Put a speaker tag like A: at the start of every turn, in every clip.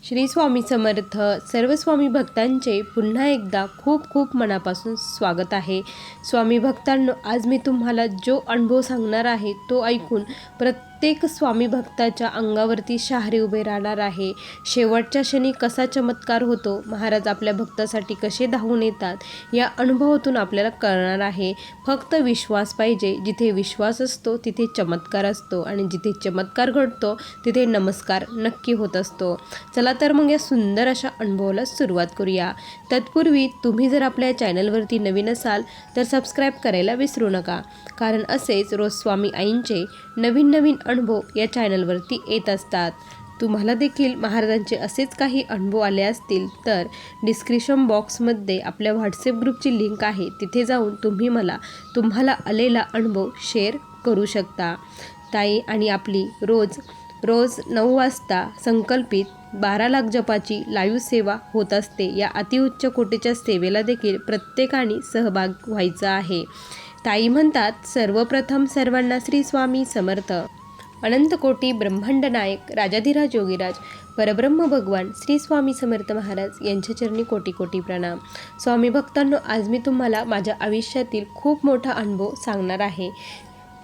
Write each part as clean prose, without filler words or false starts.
A: श्री स्वामी समर्थ. सर्व स्वामी भक्तांचे पुन्हा एकदा खूप खूप मनापासून स्वागत आहे. स्वामी भक्तांनो, आज मी तुम्हाला जो अनुभव सांगणार आहे तो ऐकून प्रत्येक स्वामी भक्ताच्या अंगावरती शहारे उभे राहणार आहे. शेवटच्या क्षणी कसा चमत्कार होतो, महाराज आपल्या भक्तासाठी कसे धावून येतात, या अनुभवातून आपल्याला कळणार आहे. फक्त विश्वास पाहिजे. जिथे विश्वास असतो तिथे चमत्कार असतो आणि जिथे चमत्कार घडतो तिथे नमस्कार नक्की होत असतो. चला तर मग या सुंदर अशा अनुभवाला सुरुवात करूया. तत्पूर्वी तुम्ही जर आपल्या चॅनलवरती नवीन असाल तर सबस्क्राईब करायला विसरू नका, कारण असेच रोज स्वामी आईंचे नवीन नवीन अनुभव या चॅनलवरती येत असतात. तुम्हाला देखील महाराजांचे असेच काही अनुभव आले असतील तर डिस्क्रिप्शन बॉक्समध्ये आपल्या व्हॉट्सॲप ग्रुपची लिंक आहे, तिथे जाऊन तुम्ही मला तुम्हाला आलेला अनुभव शेअर करू शकता. ताई आणि आपली रोज 9 वाजता संकल्पित 12 लाख जपाची लाईव्ह सेवा होत असते. या अतिउच्च कोटीच्या सेवेला देखील प्रत्येकाने सहभाग व्हायचा आहे. ताई म्हणतात, सर्वप्रथम सर्वांना श्री स्वामी समर्थ. अनंतकोटी ब्रह्मांड नायक राजाधिराज योगीराज परब्रह्म भगवान श्री स्वामी समर्थ महाराज यांच्या चरणी कोटी कोटी प्रणाम. स्वामी भक्तांनो, आज मी तुम्हाला माझ्या आयुष्यातील खूप मोठा अनुभव सांगणार आहे.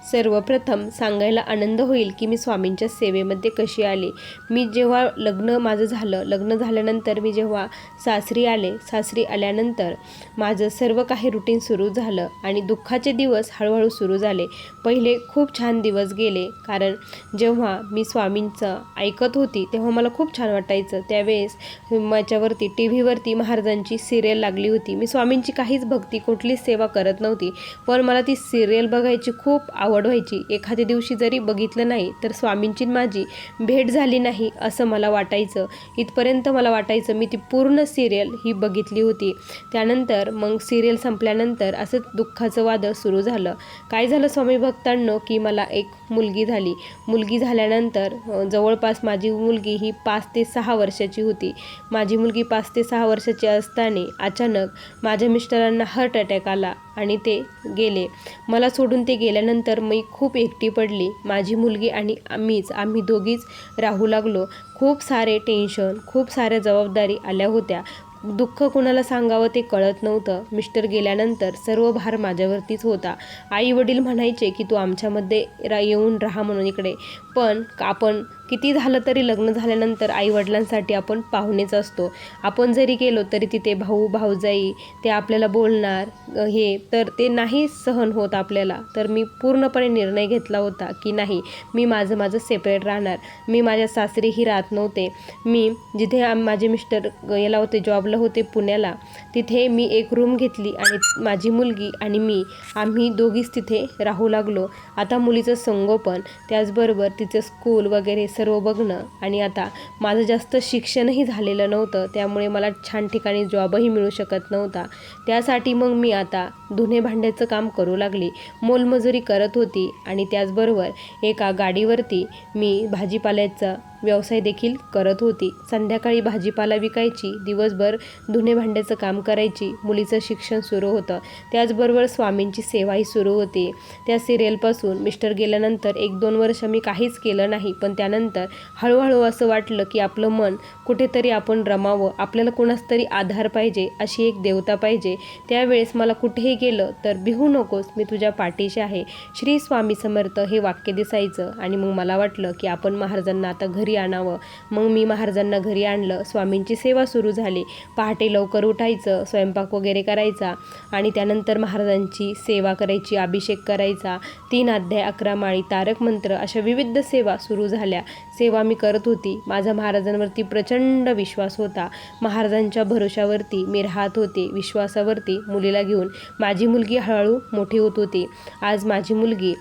A: सर्वप्रथम सांगायला आनंद होईल की मी स्वामींच्या सेवेमध्ये कशी आले. मी जेव्हा माझं झालं, लग्न झाल्यानंतर मी जेव्हा सासरी आल्यानंतर माझं सर्व काही रुटीन सुरू झालं आणि दुःखाचे दिवस हळूहळू सुरू झाले. पहिले खूप छान दिवस गेले, कारण जेव्हा मी स्वामींचं ऐकत होती तेव्हा मला खूप छान वाटायचं. त्यावेळेस माझ्यावरती टी व्हीवरती महाराजांची सिरियल लागली होती. मी स्वामींची काहीच भक्ती कुठलीच सेवा करत नव्हती, पण मला ती सिरियल बघायची खूप आवड व्हायची. एखाद्या दिवशी जरी बघितलं नाही तर स्वामींची माझी भेट झाली नाही असं मला वाटायचं. इथपर्यंत मला वाटायचं मी ती पूर्ण सिरियल ही बघितली होती. त्यानंतर मग सिरियल संपल्यानंतर असंच दुःखाचं वादळ सुरू झालं. काय झालं स्वामी भक्तांनो, की मला एक मुलगी झाली. मुलगी झाल्यानंतर जवळपास माझी मुलगी ही 5 ते 6 वर्षाची होती. माझी मुलगी 5 ते 6 वर्षाची असताना अचानक माझ्या मिस्टरांना हार्ट अटॅक आला आणि ते गेले. मला सोडून ते गेल्यानंतर मी खूप एकटी पडली. माझी मुलगी आणि आम्ही दोघीच राहू लागलो. खूप सारे टेन्शन, खूप साऱ्या जबाबदारी आल्या होत्या. दुःख कोणाला सांगावं ते कळत नव्हतं. मिस्टर गेल्यानंतर सर्व भार माझ्यावरतीच होता. आई वडील म्हणायचे की तू आमच्यामध्ये येऊन राहा म्हणून इकडे, पण आपण किती झालं तरी लग्न झाल्यानंतर आईवडिलांसाठी आपण पाहुणेच असतो. आपण जरी गेलो तरी तिथे भाऊ भाऊजाई ते आपल्याला बोलणार, हे तर ते नाही सहन होत आपल्याला. तर मी पूर्णपणे निर्णय घेतला होता की नाही, मी माझं सेपरेट राहणार. मी माझ्या सासरीही राहत नव्हते. मी जिथे माझे मिस्टर याला होते, जॉबला होते पुण्याला, तिथे मी एक रूम घेतली आणि माझी मुलगी आणि आम्ही दोघीच तिथे राहू लागलो. आता मुलीचं संगोपन, त्याचबरोबर तिचं स्कूल वगैरे सर्व बघणं, आणि आता माझं जास्त शिक्षणही झालेलं नव्हतं, त्यामुळे मला छान ठिकाणी जॉबही मिळू शकत नव्हता. त्यासाठी मग मी आता धुणे भांड्याचं काम करू लागली. मोलमजुरी करत होती आणि त्याचबरोबर एका गाडीवरती मी भाजीपाल्याचा व्यवसाय देखील करत होती. संध्याकाळी भाजीपाला विकायची, दिवसभर धुणे भांड्याचं काम करायची. मुलीचं शिक्षण सुरू होतं, त्याचबरोबर स्वामींची सेवाही सुरू होती. त्या सिरियलपासून मिस्टर गेल्यानंतर 1-2 वर्ष मी काहीच केलं नाही, पण त्यानंतर हळूहळू असं वाटलं की आपलं मन कुठेतरी आपण रमावं, आपल्याला कोणास तरी आधार पाहिजे, अशी एक देवता पाहिजे. त्यावेळेस मला कुठेही गेलं तर भिवू नकोस, मी तुझ्या पाठीशी आहे, श्री स्वामी समर्थ हे वाक्य दिसायचं. आणि मग मला वाटलं की आपण महाराजांना आता घरी आणावं. मग मी महाराजांना घरी आणलं. स्वामींची सेवा सुरू झाली. पहाटे लवकर उठायचं, स्वयंपाक वगैरे करायचा आणि त्यानंतर महाराजांची सेवा करायची, अभिषेक करायचा, 3 अध्याय, 11 माळी, तारक मंत्र, अशा विविध सेवा सुरू झाल्या. सेवा मी करत होती. माझा महाराजांवरती प्रचंड विश्वास होता. महाराजांच्या भरोशावरती मी राहत होते, विश्वासावरती. मुलीला घेऊन माझी मुलगी हळूहळू मोठी होत होती. आज माझी मुलगी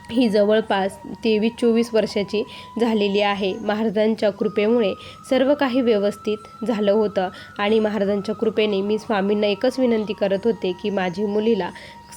A: ही जवळपास 23-24 वर्षाची झालेली आहे. महाराजांच्या कृपेमुळे सर्व काही व्यवस्थित झालं होतं आणि महाराजांच्या कृपेने मी स्वामींना एकच विनंती करत होते की माझी मुलीला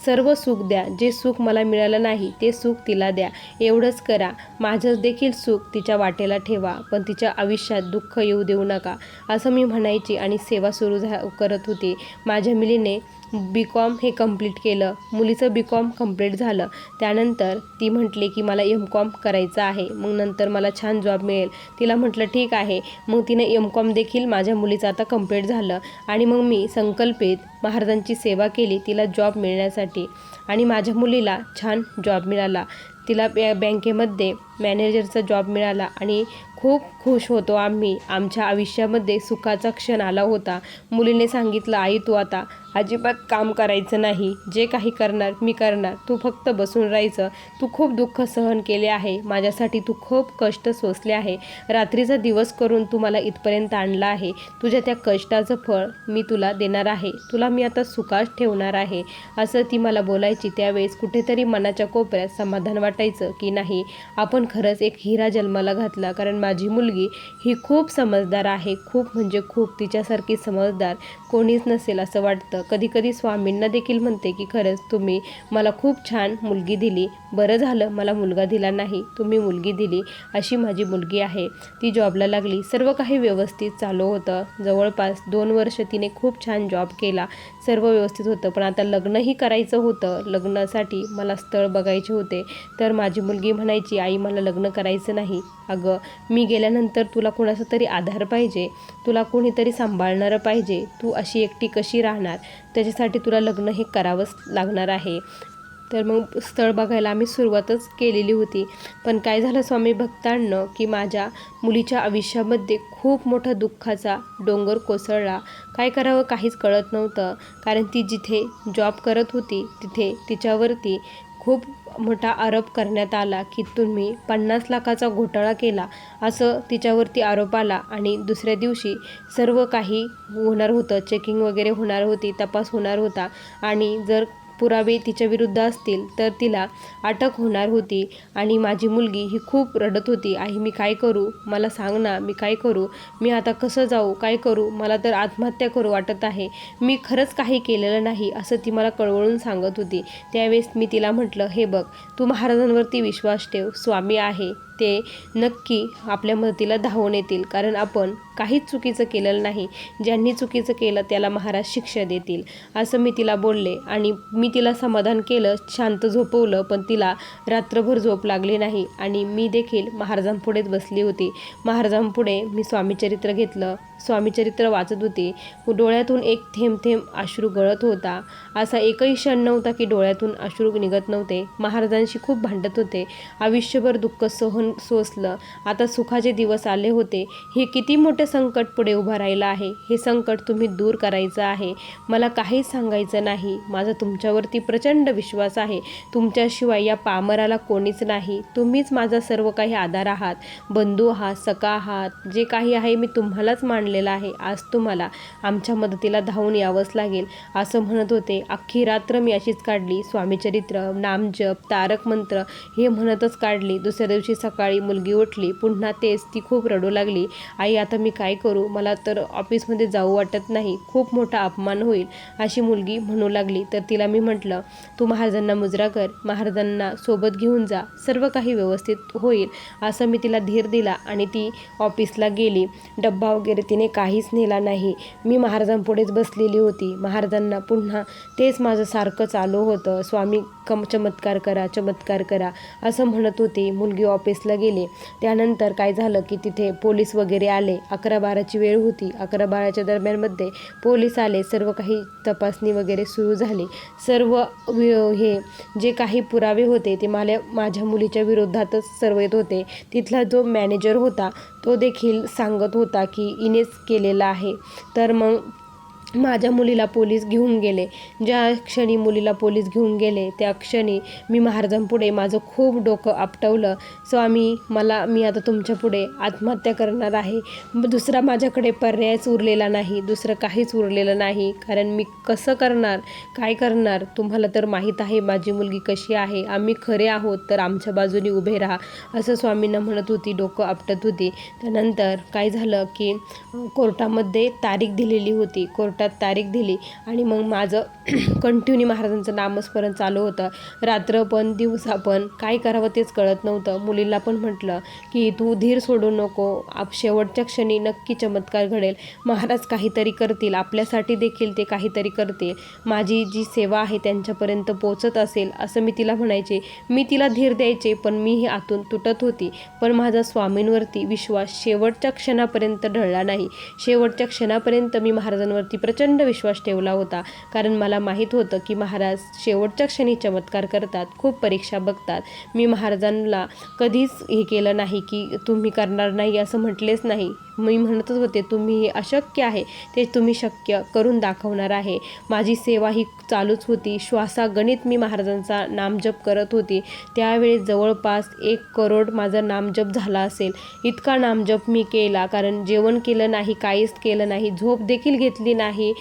A: सर्व सुख द्या. जे सुख मला मिळालं नाही ते सुख तिला द्या, एवढंच करा. माझं देखील सुख तिच्या वाटेला ठेवा, पण तिच्या आयुष्यात दुःख येऊ देऊ नका, असं मी म्हणायची आणि सेवा सुरू करत होती. माझ्या मुलीने BCom हे कंप्लीट केलं. मुलीचं BCom कंप्लीट झालं. त्यानंतर ती म्हटली की मला MCom करायचं आहे, मग नंतर मला छान जॉब मिळेल. तिला म्हटलं ठीक आहे. मग तिने MCom देखील माझ्या मुलीचं आता कंप्लीट झालं आणि मग मी संकल्पित महाराजांची सेवा केली तिला जॉब मिळण्यासाठी आणि माझ्या मुलीला छान जॉब मिळाला. तिला बँकेमध्ये मॅनेजरचा जॉब मिळाला आणि खूप खुश होतो आम्ही. आमच्या आयुष्यामध्ये सुखाचा क्षण आला होता. मुलीने सांगितलं, आई तू आता अजिबात काम करायचं नाही, जे काही करणार मी करणार, तू फक्त बसून राहायचं. तू खूप दुःख सहन केले आहे, माझ्यासाठी तू खूप कष्ट सोसले आहे, रात्रीचा दिवस करून तू मला इथपर्यंत आणलं आहे. तुझ्या त्या कष्टाचं फळ मी तुला देणार आहे, तुला मी आता सुखात ठेवणार आहे, असं ती मला बोलायची. त्यावेळेस कुठेतरी मनाच्या कोपऱ्यात समाधान वाटायचं की नाही, आपण खरंच एक हिरा जन्माला घातला. कारण माझी मुलगी ही खूप समजदार आहे, खूप म्हणजे खूप. तिच्यासारखी समजदार कोणीच नसेल असं वाटतं. कधी कधी स्वामींना देखील म्हणते की खरंच तुम्ही मला खूप छान मुलगी दिली, बरं झालं मला मुलगा दिला नाही, तुम्ही मुलगी दिली. अशी माझी मुलगी आहे. ती जॉबला लागली, सर्व काही व्यवस्थित चालू होतं. जवळपास 2 वर्ष तिने खूप छान जॉब केला, सर्व व्यवस्थित होतं. पण आता लग्नही करायचं होतं. लग्नासाठी मला स्थळ बघायचे होते. तर माझी मुलगी म्हणायची, आई मला लग्न करायचं नाही. अगं मी गेल्यानंतर तुला कोणाचा तरी आधार पाहिजे, तुला कोणीतरी सांभाळणारं पाहिजे, तू अशी एकटी कशी राहणार, त्याच्यासाठी तुला लग्न हे करावंच लागणार आहे. तर मग स्थळ बघायला आम्ही सुरुवातच केलेली होती. पण काय झालं स्वामी भक्तांनो, की माझ्या मुलीच्या आयुष्यामध्ये खूप मोठा दुःखाचा डोंगर कोसळला. काय करावं काहीच कळत नव्हतं. कारण ती जिथे जॉब करत होती तिथे तिच्यावरती खूप मोठा आरोप करण्यात आला की तुम्ही 50 लाखाचा घोटाळा केला, असं तिच्यावरती आरोप आला. आणि दुसऱ्या दिवशी सर्व काही होणार होतं, चेकिंग वगैरे होणार होती, तपास होणार होता आणि जर पुरावे तिच्या विरुद्ध असतील तर तिला अटक होणार होती. आणि माझी मुलगी ही खूप रडत होती, आई मी काय करू, मला सांग ना, मी काय करू, मी आता कसं जाऊ, काय करू, मला तर आत्महत्या करू वाटत आहे, मी खरंच काही केलेलं नाही, असं ती मला कळवळून सांगत होती. त्यावेळेस मी तिला म्हटलं, हे बघ तू महाराजांवरती विश्वास ठेव, स्वामी आहे, ते नक्की आपल्या मदतीला धावून येतील. कारण आपण काहीच चुकीचं केलेलं नाही, ज्यांनी चुकीचं केलं त्याला महाराज शिक्षा देतील, असं मी तिला बोलले. आणि मी तिला समाधान केलं, शांत झोपवलं. पण तिला रात्रभर झोप लागली नाही आणि मी देखील महाराजांपुढेच बसली होती. महाराजांपुढे मी स्वामीचरित्र घेतलं, स्वामीचरित्र वाचत होती. डोळ्यातून एक थेंब थेंब अश्रू गळत होता. असा एकही क्षण नव्हता की डोळ्यातून अश्रू निघत नव्हते. महाराजांशी खूप भांडत होते, आयुष्यभर दुःख सोसलं, आता सुखाचे दिवस आले होते. हे किती मोठे संकट पुढे उभं राहिलं आहे, हे संकट तुम्ही दूर करायचं आहे. मला काहीच सांगायचं नाही, माझा तुमच्यावरती प्रचंड विश्वास आहे, तुमच्याशिवाय या पामराला कोणीच नाही, तुम्हीच माझा सर्व काही आधार आहात, बंधू आहात, सखा आहात, जे काही आहे मी तुम्हालाच मानलेलं आहे. आज तुम्हाला आमच्या मदतीला धावून यावंच लागेल, असं म्हणत होते. अख्खी रात्र मी अशीच काढली, स्वामीचरित्र, नामजप, तारक मंत्र हे म्हणतच काढली. दुसऱ्या दिवशी सकाळी मुलगी उठली, पुन्हा तेच. ती खूप रडू लागली, आई आता मी काय करू, मला तर ऑफिसमध्ये जाऊ वाटत नाही, खूप मोठा अपमान होईल, अशी मुलगी म्हणू लागली. तर तिला मी म्हटलं, तू महाराजांना मुजरा कर, महाराजांना सोबत घेऊन जा, सर्व काही व्यवस्थित होईल, असं मी तिला धीर दिला. आणि ती ऑफिसला गेली. डब्बा वगैरे तिने काहीच नेला नाही. मी महाराजांपुढेच बसलेली होती. महाराजांना पुन्हा तेच माझं सारखं चालू होतं, स्वामी चमत्कार करा, चमत्कार करा, असं म्हणत होते. मुलगी ऑफिसला गेली. त्यानंतर काय झालं की तिथे पोलीस वगैरे आले. 11-12ची वेळ होती. 11-12च्या दरम्यानमध्ये पोलीस आले, सर्व काही तपासणी वगैरे सुरू झाली. सर्व हे जे काही पुरावे होते ते माझ्या मुलीच्या विरोधातच सर्व येत होते. तिथला जो मॅनेजर होता तो देखील सांगत होता की इनेच केलेला आहे. तर मग माझ्या मुलीला पोलीस घेऊन गेले. ज्या क्षणी मुलीला पोलीस घेऊन गेले त्या क्षणी मी महाराजांपुढे माझं खूप डोकं आपटवलं, स्वामी मी आता तुमच्यापुढे आत्महत्या करणार आहे. दुसरा माझ्याकडे पर्यायच उरलेला नाही, दुसरं काहीच उरलेलं नाही. कारण मी कसं करणार, काय करणार, तुम्हाला तर माहीत आहे माझी मुलगी कशी आहे, आम्ही खरे आहोत तर आमच्या बाजूने उभे राहा, असं स्वामींना म्हणत होती, डोकं आपटत होती. त्यानंतर काय झालं की कोर्टामध्ये तारीख दिलेली होती. कोर्टात कोर्टात तारीख दिली आणि मग माझं कंटिन्यू महाराजांचं नामस्मरण चालू होतं. रात्र पण दिवसा पण काय करावं तेच कळत नव्हतं. मुलीला पण म्हटलं की तू धीर सोडू नको, शेवटच्या क्षणी नक्की चमत्कार घडेल, महाराज काहीतरी करतील, आपल्यासाठी देखील ते काहीतरी करतील, माझी जी सेवा आहे त्यांच्यापर्यंत पोचत असेल असं मी तिला म्हणायचे. मी तिला धीर द्यायचे, पण मीही आतून तुटत होती. पण माझा स्वामींवरती विश्वास शेवटच्या क्षणापर्यंत ढळला नाही. शेवटच्या क्षणापर्यंत मी महाराजांवरती प्रचंड विश्वास ठेवला होता, कारण मला माहीत होतं की महाराज शेवटच्या क्षणी चमत्कार करतात, खूप परीक्षा बघतात. मी महाराजांना कधीच हे केलं नाही की तुम्ही करणार नाही असं म्हटलेच नाही. मी म्हणतच होते तुम्ही हे अशक्य आहे ते तुम्ही शक्य करून दाखवणार आहे. माझी सेवा ही चालूच होती. श्वासागणित मी महाराजांचा नामजप करत होती. त्यावेळेस जवळपास 1 करोड माझा नामजप झाला असेल. इतका नामजप मी केला, कारण जेवण केलं नाही, काहीच केलं नाही, झोप देखील घेतली नाही,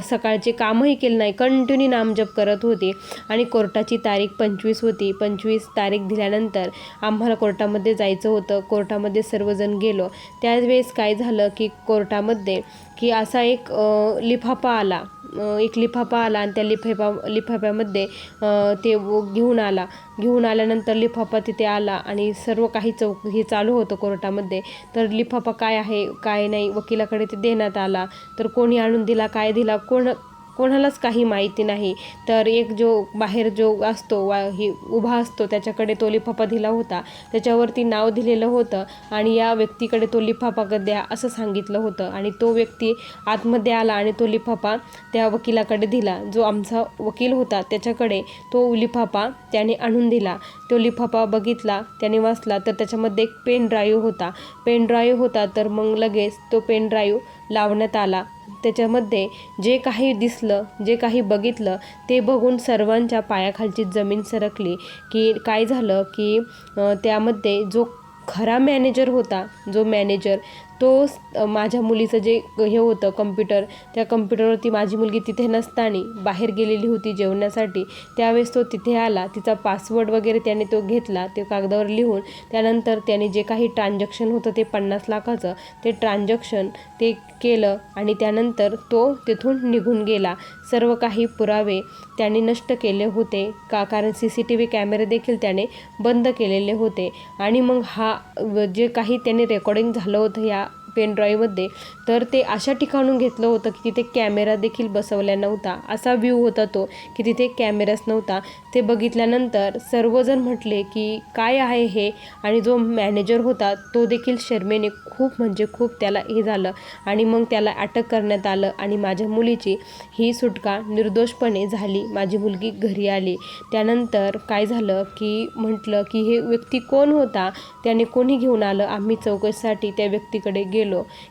A: सकाळचे कामही केलं नाही, कंटिन्यू नामजप करत होते. आणि कोर्टाची तारीख 25 होती. 25 तारीख दिल्यानंतर आम्हाला कोर्टामध्ये जायचं होतं. कोर्टामध्ये सर्वजण गेलो. त्यावेळेस काय झालं की कोर्टामध्ये की असा एक लिफाफा आला आणि त्या लिफाफ्यामध्ये ते घेऊन आल्यानंतर लिफाफा तिथे आला आणि सर्व काही हे चालू होतं कोर्टामध्ये. तर लिफाफा काय आहे काय नाही वकिलाकडे ते देण्यात आला. तर कोणी आणून दिला, काय दिला, कोणालाच काही माहिती नाही. तर एक बाहेर असतो उभा असतो त्याच्याकडे तो लिफाफा दिला होता. त्याच्यावरती नाव दिलेलं होतं आणि या व्यक्तीकडे तो लिफाफा द्या असं सांगितलं होतं. आणि तो व्यक्ती आतमध्ये आला आणि तो लिफाफा त्या वकिलाकडे दिला. जो आमचा वकील होता त्याच्याकडे तो लिफाफा त्याने आणून दिला. तो लिफाफा बघितला, त्याने वाचला. तर त्याच्यामध्ये एक पेन ड्राईव्ह होता. तर मग लगेच तो पेन ड्राईव्ह लावण्यात आला. त्याच्यामध्ये जे काही दिसलं, जे काही बघितलं ते बघून सर्वांच्या पायाखालची जमीन सरकली. की काय झालं की त्यामध्ये जो खरा मॅनेजर होता, तो माझ्या मुलीचं जे हे होतं कम्प्युटर, त्या कम्प्युटरवरती माझी मुलगी तिथे नसताना बाहेर गेलेली होती जेवण्यासाठी. त्यावेळेस तो तिथे आला. तिचा पासवर्ड वगैरे त्याने तो घेतला, ते कागदावर लिहून. त्यानंतर त्याने जे काही ट्रान्झॅक्शन होतं ते 50 लाखाचं ते ट्रान्झॅक्शन ते केलं आणि त्यानंतर तो तिथून निघून गेला. सर्व काही पुरावे त्याने नष्ट केले होते कारण CCTV कॅमेरे देखील त्याने बंद केलेले होते. आणि मग जे काही त्याने रेकॉर्डिंग झालं होतं या पेन ड्राईव्हमध्ये, तर ते अशा ठिकाणून घेतलं होतं की तिथे कॅमेरा देखील बसवला नव्हता. असा व्ह्यू होता तो की तिथे कॅमेराच नव्हता. ते बघितल्यानंतर सर्वजण म्हटले की काय आहे हे. आणि जो मॅनेजर होता तो देखील शर्मेने खूप त्याला हे झालं आणि मग त्याला अटक करण्यात आलं आणि माझ्या मुलीची ही सुटका निर्दोषपणे झाली. माझी मुलगी घरी आली. त्यानंतर काय झालं की म्हटलं की हे व्यक्ती कोण होता, त्याने कोणी घेऊन आलं. आम्ही चौकशीसाठी त्या व्यक्तीकडे गेलो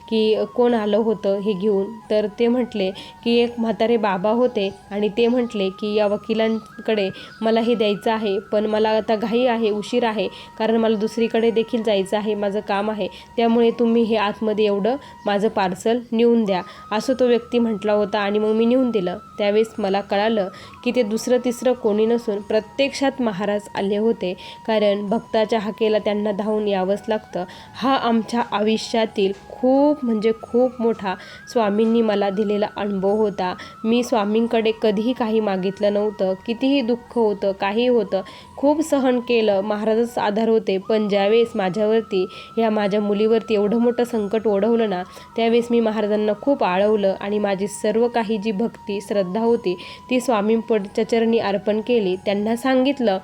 A: की कोण आलं होतं हे घेऊन. तर ते म्हटले की एक म्हातारे बाबा होते आणि ते म्हटले की या वकिलांकडे मला हे द्यायचं आहे, पण मला आता घाई आहे, उशीर आहे, कारण मला दुसरीकडे देखील जायचं आहे, माझं काम आहे, त्यामुळे तुम्ही हे आतमध्ये एवढं माझं पार्सल नेऊन द्या असं तो व्यक्ती म्हटला होता. आणि मग मी नेऊन दिलं. त्यावेळेस मला कळालं की ते दुसरं तिसरं कोणी नसून प्रत्यक्षात महाराज आले होते, कारण भक्ताच्या हाकेला त्यांना धावून यावंच लागतं. हा आमच्या आयुष्यातील खूप मोठा स्वामींनी मला दिलेला अनुभव होता. मी स्वामींकडे कधीही काही मागितलं नव्हतं. कितीही दुःख होतं, काही होतं, खूप सहन केलं, महाराजच आधार होते. पण ज्यावेळेस माझ्या मुलीवरती एवढं मोठं संकट ओढवलं ना, त्यावेळेस मी महाराजांना खूप आळवलं आणि माझी सर्व काही जी भक्ती श्रद्धा होती ती स्वामींच्या चरणी अर्पण केली. त्यांना सांगितलं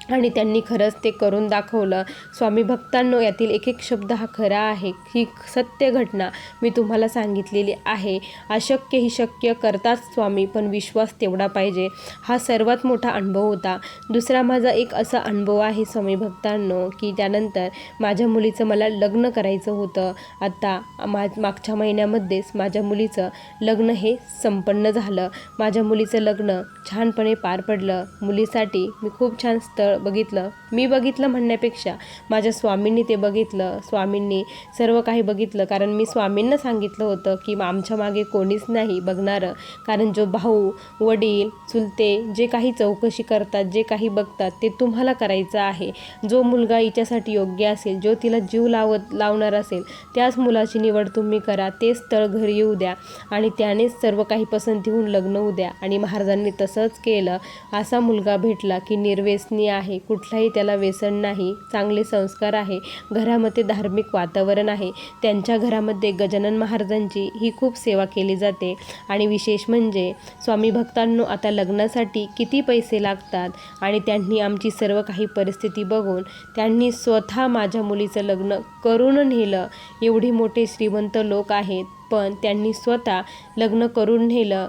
A: आणि त्यांनी खरंच ते करून दाखवलं. स्वामी भक्तांनो, यातील एक शब्द हा खरा आहे. ही सत्य घटना मी तुम्हाला सांगितलेली आहे. अशक्य ही शक्य करतात स्वामी, पण विश्वास तेवढा पाहिजे. हा सर्वात मोठा अनुभव होता. दुसरा माझा एक असा अनुभव आहे स्वामी भक्तांनो की त्यानंतर माझ्या मुलीचं मला लग्न करायचं होतं. आता मागच्या महिन्यामध्येच माझ्या मुलीचं लग्न हे संपन्न झालं. माझ्या मुलीचं लग्न छानपणे पार पडलं. मुलीसाठी मी खूप छान स्थळ बघितलं. मी बघितलं म्हणण्यापेक्षा माझ्या स्वामींनी ते बघितलं. स्वामींनी सर्व काही बघितलं, कारण मी स्वामींना सांगितलं होतं की आमच्या मागे कोणीच नाही बघणारं. कारण जो भाऊ, वडील, चुलते जे काही चौकशी करतात, जे काही बघतात ते तुम्हाला करायचं आहे. जो मुलगा हिच्यासाठी योग्य असेल, जो तिला जीव लावणार असेल, त्याच मुलाची निवड तुम्ही करा. ते स्थळ घरी येऊ द्या आणि त्यानेच सर्व काही पसंती होऊन लग्न होऊ द्या. आणि महाराजांनी तसंच केलं. असा मुलगा भेटला की निर्व्यसनी आहे, कुठलाही त्याला व्यसन नाही, चांगले संस्कार आहे, घरामध्ये धार्मिक वातावरण आहे. त्यांच्या घरामध्ये गजानन महाराजांची ही खूप सेवा केली जाते. आणि विशेष म्हणजे स्वामी भक्तांनो, आता लग्नासाठी किती पैसे लागतात आणि त्यांनी आमची सर्व काही परिस्थिती बघून त्यांनी स्वतः माझ्या मुलीचं लग्न करून नेलं. एवढे मोठे श्रीमंत लोक आहेत, पण त्यांनी स्वतः लग्न करून नेलं.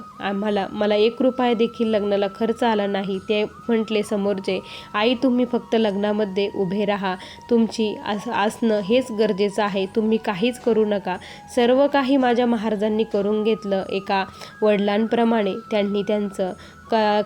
A: मला 1 रुपया देखील लग्नाला खर्च आला नाही. ते म्हटले समोरचे, आई तुम्ही फक्त लग्नामध्ये उभे राहा, तुमची असणं हेच गरजेचं आहे, तुम्ही काहीच करू नका. सर्व काही माझ्या महाराजांनी करून घेतलं. एका वडिलांप्रमाणे त्यांनी त्यांचं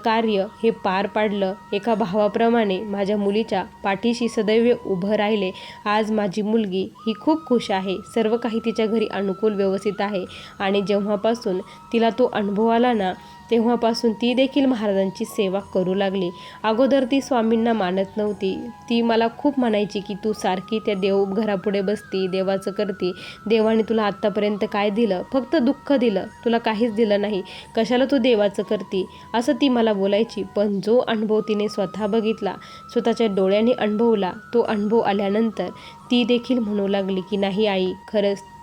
A: कार्य हे पार पाडलं. एका भावाप्रमाणे माझ्या मुलीच्या पाठीशी सदैव उभं राहिले. आज माझी मुलगी ही खूप खुश आहे. सर्व काही तिच्या घरी अनुकूल व्यवस्थित आहे. आणि जेव्हापासून तिला तो अनुभव आला ना, तेव्हापासून ती देखील महाराजांची सेवा करू लागली. अगोदर ती स्वामींना मानत नव्हती. ती मला खूप म्हणायची की तू सारखी त्या घरापुढे बसती, देवाचं करती. देवाने तुला आत्तापर्यंत काय दिलं? फक्त दुःख दिलं, तुला काहीच दिलं नाही. कशाला तू देवाचं करती? असं ती मला बोलायची. पण जो अनुभव तिने स्वतः बघितला, स्वतःच्या डोळ्यांनी अनुभवला, तो अनुभव आल्यानंतर ती देखील म्हणू लागली की नाही आई,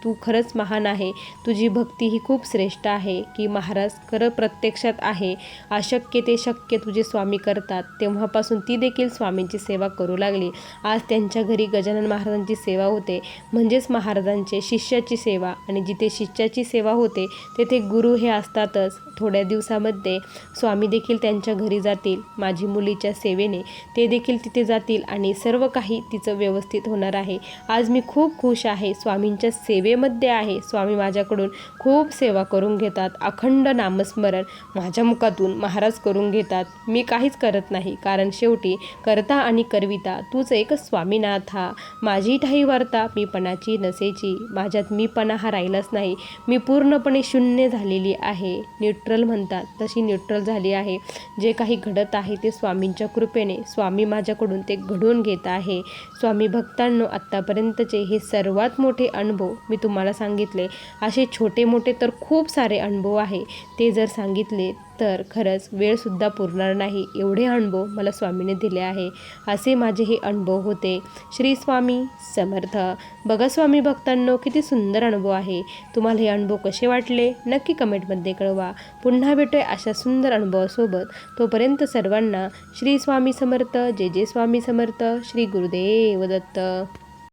A: तू खरंच महान आहे. तुझी भक्ती ही खूप श्रेष्ठ आहे की महाराज खरं प्रत्यक्षात आहे. अशक्य ते शक्य तुझे स्वामी करतात. तेव्हापासून ती देखील स्वामींची सेवा करू लागली. आज त्यांच्या घरी गजानन महाराजांची सेवा होते, म्हणजेच महाराजांचे शिष्याची सेवा. आणि जिथे शिष्याची सेवा होते तेथे गुरु हे असतातच. थोड्या दिवसामध्ये स्वामी देखील त्यांच्या घरी जातील. माझी मुलीच्या सेवेने ते देखील तिथे जातील आणि सर्व काही तिचं व्यवस्थित होणार आहे. आज मी खूप खुश आहे, स्वामींच्या सेवेमध्ये आहे. स्वामी माझ्याकडून खूप सेवा करून घेतात. अखंड नामस्मरण माझ्या मुखातून महाराज करून घेतात. मी काहीच करत नाही, कारण शेवटी करता आणि करविता तूच एक स्वामीनाथा. माझी ठाई वार्ता मीपणाची नसेची. माझ्यात मीपणा हा राहिलाच नाही. मी पूर्णपणे शून्य झालेली आहे. न्यूट्रल म्हणतात तशी न्यूट्रल झाली आहे. जे काही घडत आहे ते स्वामींच्या कृपेने स्वामी माझ्याकडून ते घडवून घेत आहे. स्वामी भक्तांनो, आत्तापर्यंतचे हे सर्वात मोठे अनुभव मी तुम्हाला सांगितले. असे छोटे मोठे तर खूप सारे अनुभव आहे. ते जर सांगितले तर खरंच वेळसुद्धा पुरणार नाही. एवढे अनुभव मला स्वामीने दिले आहे. असे माझे हे अनुभव होते. श्री स्वामी समर्थ. बघा स्वामी भक्तांनो, किती सुंदर अनुभव आहे. तुम्हाला हे अनुभव कसे वाटले नक्की कमेंटमध्ये कळवा. पुन्हा भेटूया अशा सुंदर अनुभवासोबत. तोपर्यंत सर्वांना श्री स्वामी समर्थ. जय जय स्वामी समर्थ. श्री गुरुदेव दत्त.